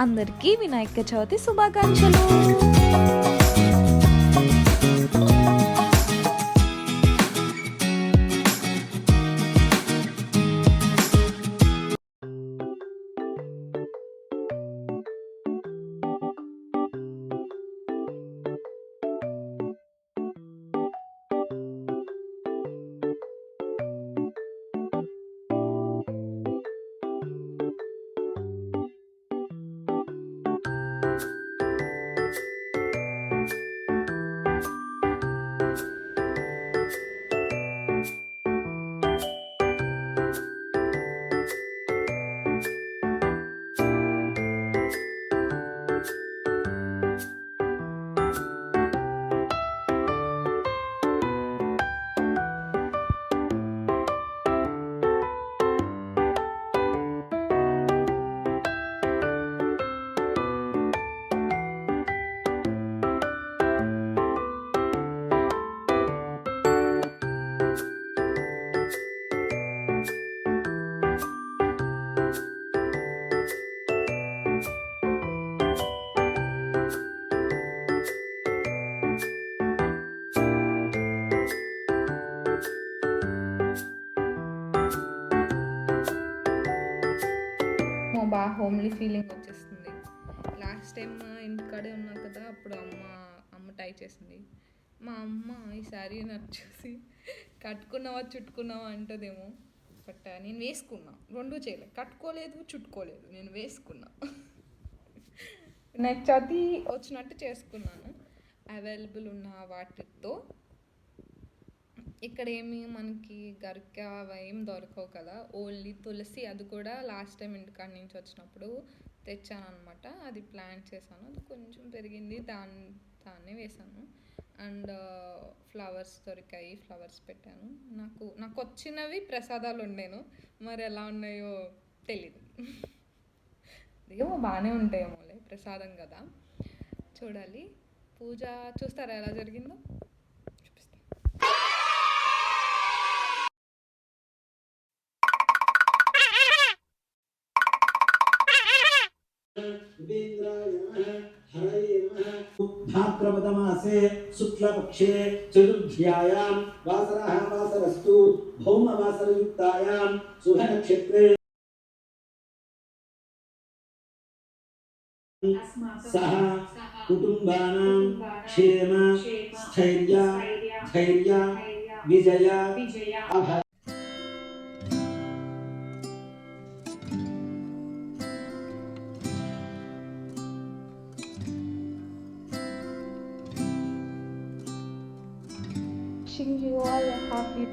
అందరికీ వినాయక చవితి శుభాకాంక్షలు. బాగా హోమ్లీ ఫీలింగ్ వచ్చేస్తుంది. లాస్ట్ టైం ఇంటికాడే ఉన్నా కదా, అప్పుడు అమ్మ ట్రై చేసింది. మా అమ్మ ఈ శారీ నాకు చూసి కట్టుకున్నావా చుట్టుకున్నావా అంటదేమో, బట్ నేను వేసుకున్నా. రెండూ చేయలేదు, కట్టుకోలేదు చుట్టుకోలేదు, నేను వేసుకున్నా. నాకు చది వచ్చినట్టు చేసుకున్నాను అవైలబుల్ ఉన్న వాటితో. ఇక్కడ ఏమి మనకి గరిక ఏం దొరకవు కదా, ఓన్లీ తులసి, అది కూడా లాస్ట్ టైం ఇంటికాడ నుంచి వచ్చినప్పుడు తెచ్చాను అనమాట. అది ప్లాంట్ చేశాను, అది కొంచెం పెరిగింది, దాన్నే వేసాను. అండ్ ఫ్లవర్స్ దొరికాయి, ఫ్లవర్స్ పెట్టాను. నాకు వచ్చినవి ప్రసాదాలు ఉండేను, మరి ఎలా ఉన్నాయో తెలీదు. ఏమో బాగానే ఉంటాయేమోలే, ప్రసాదం కదా, చూడాలి. పూజ చూస్తారా ఎలా జరిగిందో? भाद्रपदमासे शुक्लपक्षे चतुर्थ्यायां वासरः वासरस्तु भौमवासरयुक्तायां शुभनक्षत्रे सह कुटुम्बानां क्षेम स्थैर्य धैर्य विजय अभय. Wishing you all a happy